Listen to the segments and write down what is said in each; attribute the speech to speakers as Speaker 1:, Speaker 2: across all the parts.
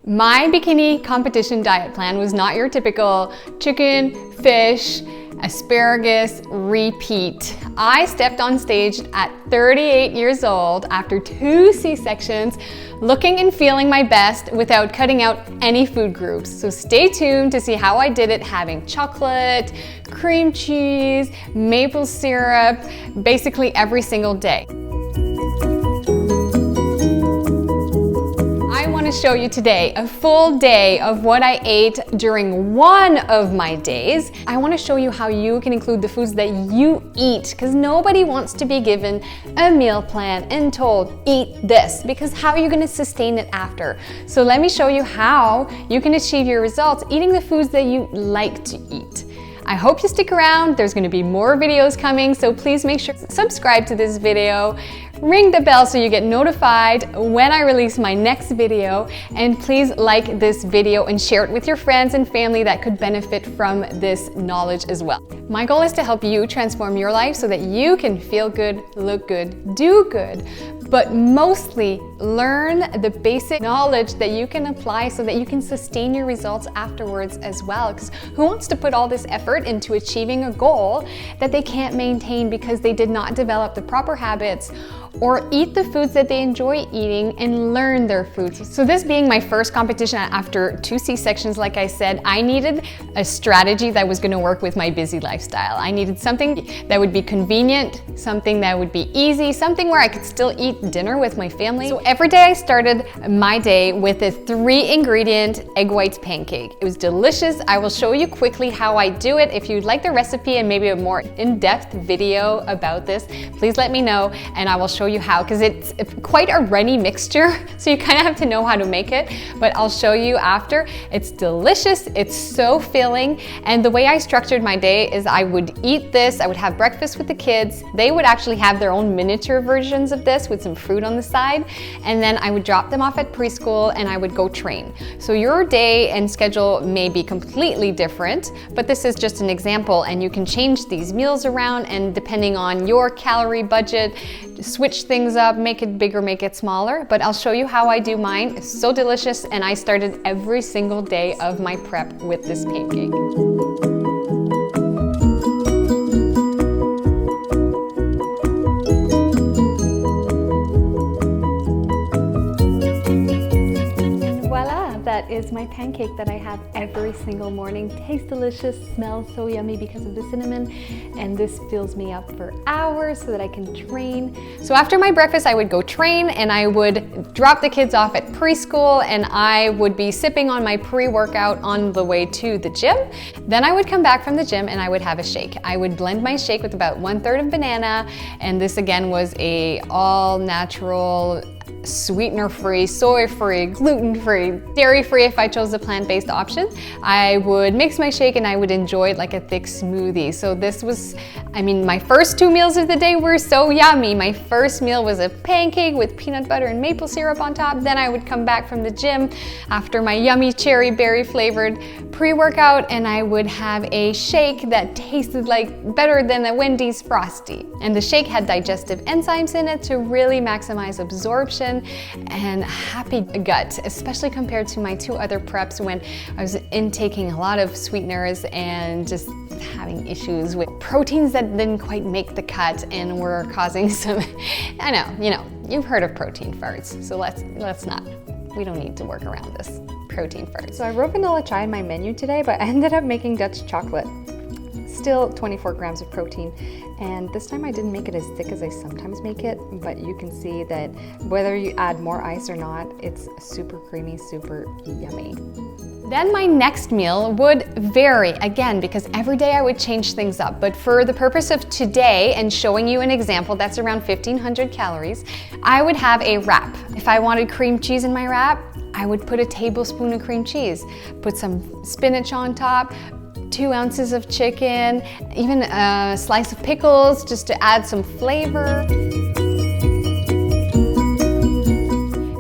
Speaker 1: My bikini competition diet plan was not your typical chicken, fish, asparagus repeat. I stepped on stage at 38 years old after 2 C-sections, looking and feeling my best without cutting out any food groups. So stay tuned to see how I did it, having chocolate, cream cheese, maple syrup, basically every single day. To show you today a full day of what I ate during one of my days. I want to show you how you can include the foods that you eat, because nobody wants to be given a meal plan and told eat this, because how are you going to sustain it after? So let me show you how you can achieve your results eating the foods that you like to eat. I hope you stick around. There's going to be more videos coming, so please make sure to subscribe to this video. Ring the bell so you get notified when I release my next video, and please like this video and share it with your friends and family that could benefit from this knowledge as well. My goal is to help you transform your life so that you can feel good, look good, do good, but mostly learn the basic knowledge that you can apply so that you can sustain your results afterwards as well. Because who wants to put all this effort into achieving a goal that they can't maintain because they did not develop the proper habits or eat the foods that they enjoy eating and learn their foods? So this being my first competition after 2 C-sections, like I said, I needed a strategy that was going to work with my busy lifestyle. I needed something that would be convenient, something that would be easy, something where I could still eat dinner with my family. So every day I started my day with a 3-ingredient egg whites pancake. It was delicious. I will show you quickly how I do it. If you'd like the recipe and maybe a more in-depth video about this, please let me know and I will show you how, because it's quite a runny mixture, so you kind of have to know how to make it, but I'll show you after. It's delicious, it's so filling, and the way I structured my day is I would eat this, I would have breakfast with the kids, they would actually have their own miniature versions of this with some fruit on the side, and then I would drop them off at preschool and I would go train. So your day and schedule may be completely different, but this is just an example, and you can change these meals around, and depending on your calorie budget, switch things up, make it bigger, make it smaller, but I'll show you how I do mine. It's so delicious, and I started every single day of my prep with this pancake. That is my pancake that I have every single morning. Tastes delicious, smells so yummy because of the cinnamon, and this fills me up for hours so that I can train. So after my breakfast, I would go train, and I would drop the kids off at preschool, and I would be sipping on my pre-workout on the way to the gym. Then I would come back from the gym and I would have a shake. I would blend my shake with about 1/3 of banana, and this again was a all-natural, sweetener-free, soy-free, gluten-free, dairy-free if I chose the plant-based option. I would mix my shake and I would enjoy it like a thick smoothie. So this was, I mean, my first 2 meals of the day were so yummy. My first meal was a pancake with peanut butter and maple syrup on top. Then I would come back from the gym after my yummy cherry berry flavored pre-workout, and I would have a shake that tasted like better than a Wendy's Frosty. And the shake had digestive enzymes in it to really maximize absorption and happy gut, especially compared to my 2 other preps when I was intaking a lot of sweeteners and just having issues with proteins that didn't quite make the cut and were causing some, I know, you've heard of protein farts, so let's not, we don't need to work around this protein farts.
Speaker 2: So I wrote vanilla chai in my menu today, but I ended up making Dutch chocolate. Still 24 grams of protein, and this time I didn't make it as thick as I sometimes make it, but you can see that whether you add more ice or not, it's super creamy, super yummy.
Speaker 1: Then my next meal would vary again, because every day I would change things up, but for the purpose of today and showing you an example that's around 1,500 calories, I would have a wrap. If I wanted cream cheese in my wrap, I would put a tablespoon of cream cheese, put some spinach on top, 2 ounces of chicken, even a slice of pickles just to add some flavor.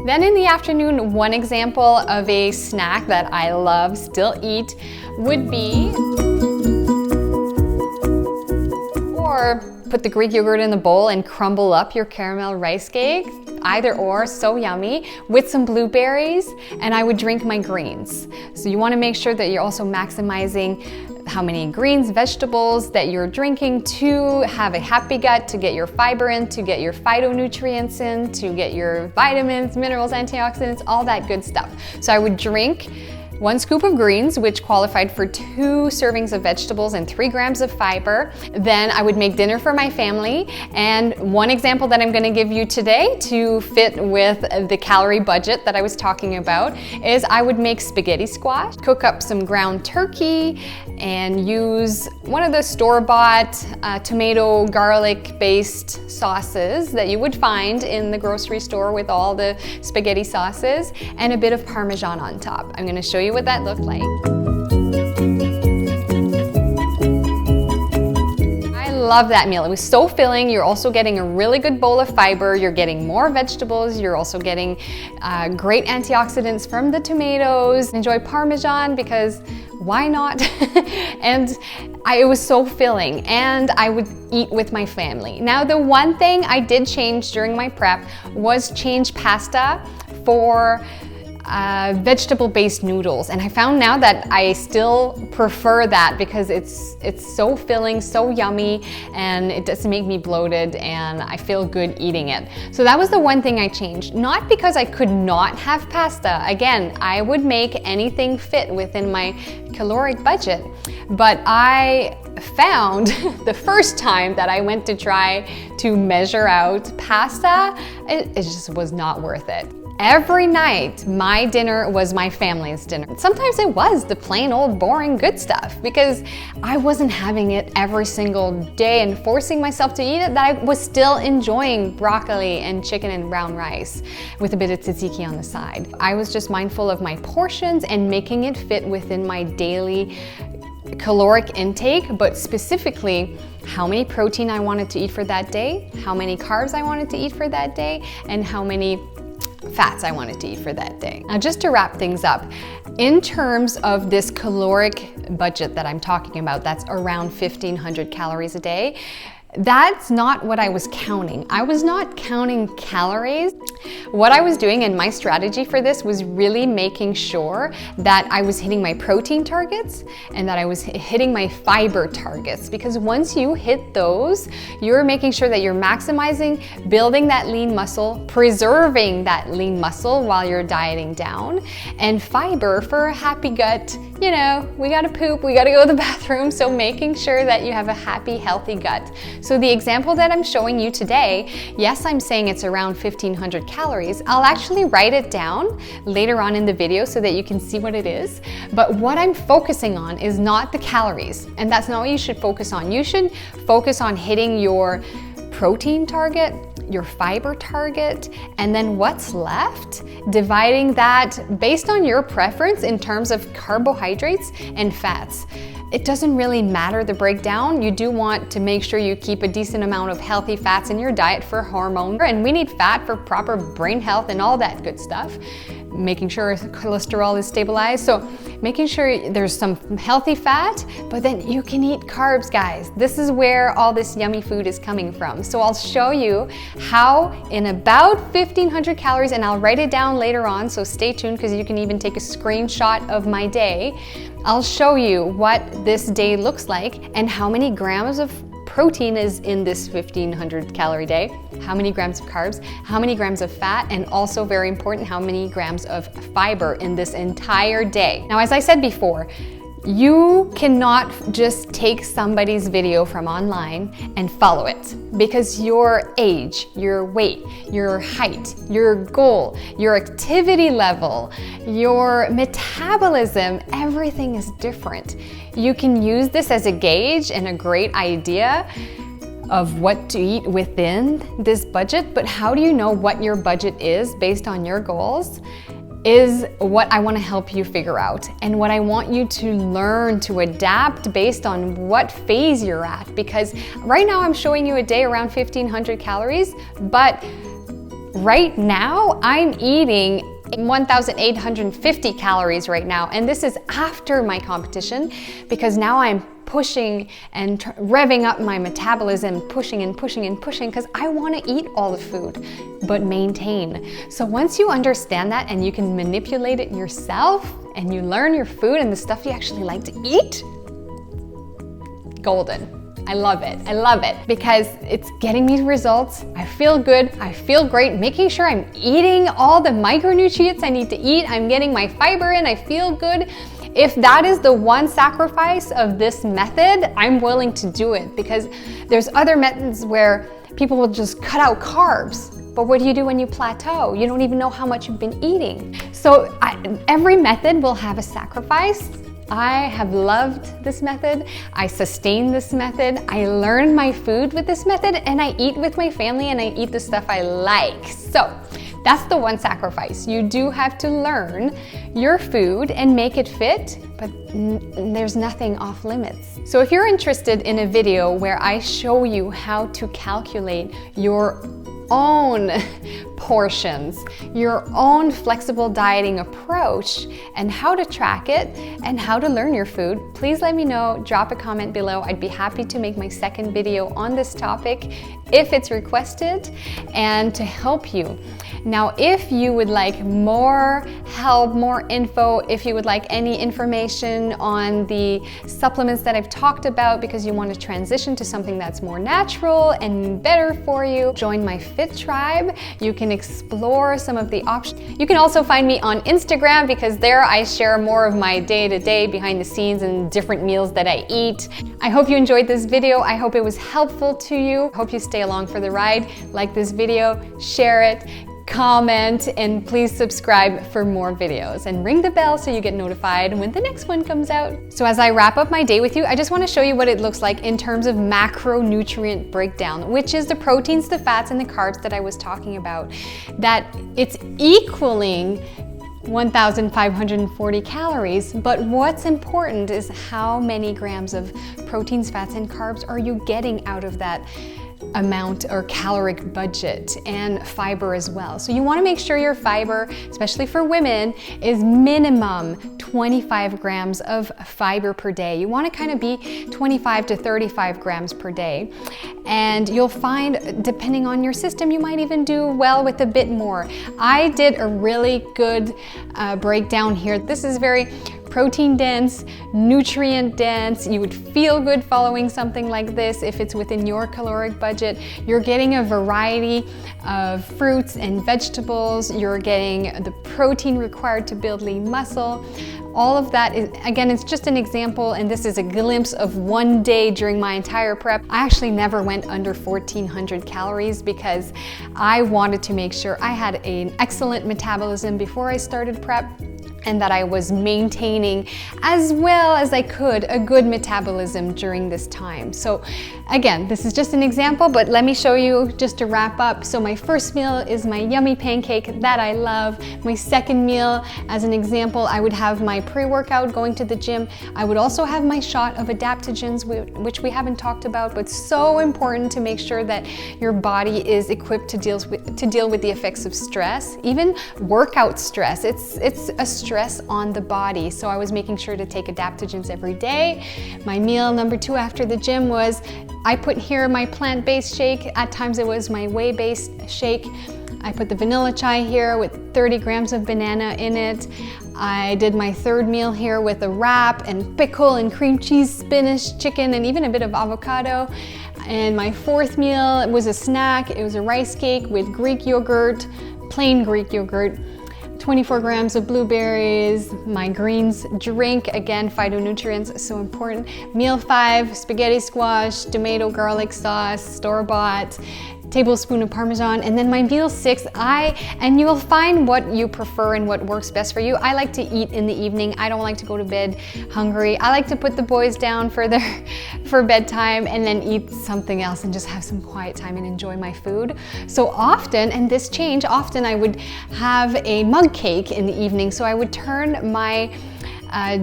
Speaker 1: Then in the afternoon, one example of a snack that I love, still eat, would be, or put the Greek yogurt in the bowl and crumble up your caramel rice cake, either or, so yummy, with some blueberries, and I would drink my greens. So you want to make sure that you're also maximizing how many greens, vegetables that you're drinking to have a happy gut, to get your fiber in, to get your phytonutrients in, to get your vitamins, minerals, antioxidants, all that good stuff. So I would drink 1 scoop of greens, which qualified for 2 servings of vegetables and 3 grams of fiber. Then I would make dinner for my family. And one example that I'm gonna give you today to fit with the calorie budget that I was talking about is I would make spaghetti squash, cook up some ground turkey, and use one of the store-bought tomato garlic based sauces that you would find in the grocery store with all the spaghetti sauces, and a bit of Parmesan on top. I'm gonna show you what that looked like. I love that meal. It was so filling. You're also getting a really good bowl of fiber. You're getting more vegetables. You're also getting great antioxidants from the tomatoes. Enjoy Parmesan because why not? And it was so filling, and I would eat with my family. Now, the one thing I did change during my prep was change pasta for vegetable-based noodles, and I found now that I still prefer that because it's so filling, so yummy, and it doesn't make me bloated, and I feel good eating it. So that was the one thing I changed, not because I could not have pasta. Again, I would make anything fit within my caloric budget, but I found the first time that I went to try to measure out pasta, it just was not worth it. Every night, my dinner was my family's dinner. Sometimes it was the plain old boring good stuff because I wasn't having it every single day and forcing myself to eat it, that I was still enjoying broccoli and chicken and brown rice with a bit of tzatziki on the side. I was just mindful of my portions and making it fit within my daily caloric intake, but specifically how many protein I wanted to eat for that day, how many carbs I wanted to eat for that day, and how many fats I wanted to eat for that day. Now, just to wrap things up, in terms of this caloric budget that I'm talking about, that's around 1,500 calories a day, that's not what I was counting. I was not counting calories. What I was doing, and my strategy for this, was really making sure that I was hitting my protein targets and that I was hitting my fiber targets, because once you hit those, you're making sure that you're maximizing building that lean muscle, preserving that lean muscle while you're dieting down, and fiber for a happy gut. You know, we gotta poop, we gotta go to the bathroom, so making sure that you have a happy, healthy gut. So the example that I'm showing you today, yes, I'm saying it's around 1,500 calories. I'll actually write it down later on in the video so that you can see what it is. But what I'm focusing on is not the calories, and that's not what you should focus on. You should focus on hitting your protein target, your fiber target, and then what's left, dividing that based on your preference in terms of carbohydrates and fats. It doesn't really matter the breakdown. You do want to make sure you keep a decent amount of healthy fats in your diet for hormone, and we need fat for proper brain health and all that good stuff. Making sure cholesterol is stabilized. So making sure there's some healthy fat, but then you can eat carbs, guys. This is where all this yummy food is coming from. So I'll show you how in about 1,500 calories, and I'll write it down later on, so stay tuned because you can even take a screenshot of my day. I'll show you what this day looks like and how many grams of protein is in this 1,500 calorie day, how many grams of carbs, how many grams of fat, and also very important, how many grams of fiber in this entire day. Now, as I said before, you cannot just take somebody's video from online and follow it, because your age, your weight, your height, your goal, your activity level, your metabolism, everything is different. You can use this as a gauge and a great idea of what to eat within this budget, but how do you know what your budget is based on your goals? Is what I want to help you figure out, and what I want you to learn to adapt based on what phase you're at. Because right now I'm showing you a day around 1,500 calories, but right now I'm eating 1,850 calories right now. And this is after my competition, because now I'm pushing and revving up my metabolism, pushing and pushing and pushing, because I want to eat all the food, but maintain. So once you understand that and you can manipulate it yourself and you learn your food and the stuff you actually like to eat, golden. I love it. I love it because it's getting me results. I feel good. I feel great, making sure I'm eating all the micronutrients I need to eat. I'm getting my fiber in. I feel good. If that is the one sacrifice of this method, I'm willing to do it, because there's other methods where people will just cut out carbs. But what do you do when you plateau? You don't even know how much you've been eating. So every method will have a sacrifice. I have loved this method. I sustain this method. I learn my food with this method, and I eat with my family, and I eat the stuff I like. So that's the one sacrifice. You do have to learn your food and make it fit, but there's nothing off limits. So if you're interested in a video where I show you how to calculate your own portions, your own flexible dieting approach, and how to track it and how to learn your food, please let me know. Drop a comment below. I'd be happy to make my second video on this topic if it's requested and to help you. Now, if you would like more help, more info, if you would like any information on the supplements that I've talked about because you want to transition to something that's more natural and better for you, join my Fit Tribe. You can explore some of the options. You can also find me on Instagram, because there I share more of my day-to-day behind the scenes and different meals that I eat. I hope you enjoyed this video. I hope it was helpful to you. I hope you stay along for the ride. Like this video, share it, comment, and please subscribe for more videos and ring the bell so you get notified when the next one comes out. So as I wrap up my day with you, I just want to show you what it looks like in terms of macronutrient breakdown, which is the proteins, the fats, and the carbs that I was talking about, that it's equaling 1,540 calories, but what's important is how many grams of proteins, fats, and carbs are you getting out of that amount or caloric budget, and fiber as well. So you want to make sure your fiber, especially for women, is minimum 25 grams of fiber per day. You want to kind of be 25 to 35 grams per day. And you'll find, depending on your system, you might even do well with a bit more. I did a really good breakdown here. This is very protein dense, nutrient dense. You would feel good following something like this if it's within your caloric budget. You're getting a variety of fruits and vegetables. You're getting the protein required to build lean muscle. All of that is, again, it's just an example, and this is a glimpse of one day during my entire prep. I actually never went under 1,400 calories because I wanted to make sure I had an excellent metabolism before I started prep, and that I was maintaining as well as I could a good metabolism during this time. So again, this is just an example, but let me show you just to wrap up. So my first meal is my yummy pancake that I love. My second meal, as an example, I would have my pre-workout going to the gym. I would also have my shot of adaptogens, which we haven't talked about, but so important to make sure that your body is equipped to deal with the effects of stress, even workout stress. It's a stress on the body. So I was making sure to take adaptogens every day. My meal number 2 after the gym was, I put here my plant-based shake. At times it was my whey-based shake. I put the vanilla chai here with 30 grams of banana in it. I did my third meal here with a wrap and pickle and cream cheese, spinach, chicken, and even a bit of avocado. And my fourth meal was a snack. It was a rice cake with Greek yogurt, plain Greek yogurt, 24 grams of blueberries, my greens drink, again, phytonutrients, so important. Meal 5, spaghetti squash, tomato garlic sauce, store-bought, tablespoon of Parmesan, and then my meal 6, and you'll find what you prefer and what works best for you. I like to eat in the evening. I don't like to go to bed hungry. I like to put the boys down for bedtime and then eat something else and just have some quiet time and enjoy my food. So often, and this changed, often I would have a mug cake in the evening. So I would turn my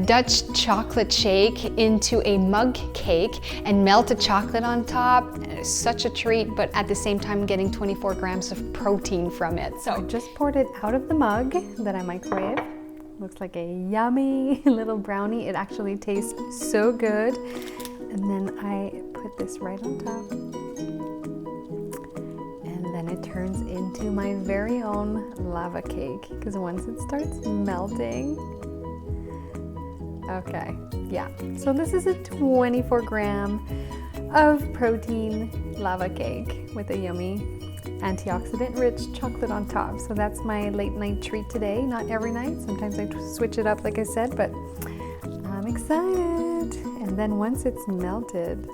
Speaker 1: Dutch chocolate shake into a mug cake and melted chocolate on top. It's such a treat, but at the same time getting 24 grams of protein from it.
Speaker 2: So I just poured it out of the mug that I microwaved. Looks like a yummy little brownie. It actually tastes so good. And then I put this right on top. And then it turns into my very own lava cake, because once it starts melting. Okay, yeah. So this is a 24 gram of protein lava cake with a yummy antioxidant rich chocolate on top. So that's my late night treat today. Not every night, sometimes I switch it up like I said, but I'm excited. And then once it's melted,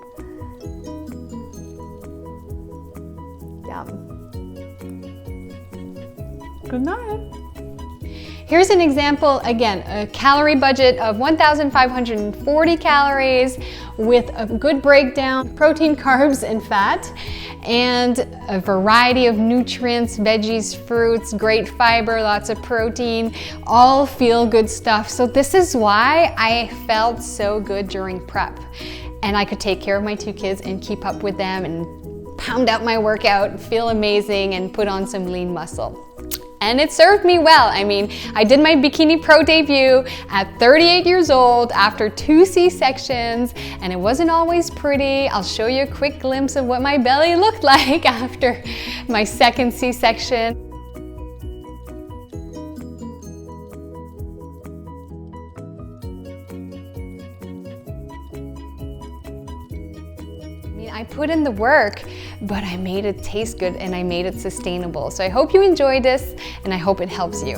Speaker 2: yum. Good night.
Speaker 1: Here's an example, again, a calorie budget of 1,540 calories with a good breakdown, protein, carbs, and fat, and a variety of nutrients, veggies, fruits, great fiber, lots of protein, all feel good stuff. So this is why I felt so good during prep. And I could take care of my 2 kids and keep up with them and pound out my workout, feel amazing, and put on some lean muscle. And it served me well. I mean, I did my Bikini Pro debut at 38 years old after 2 C-sections, and it wasn't always pretty. I'll show you a quick glimpse of what my belly looked like after my 2nd C-section. I put in the work, but I made it taste good and I made it sustainable. So I hope you enjoyed this and I hope it helps you.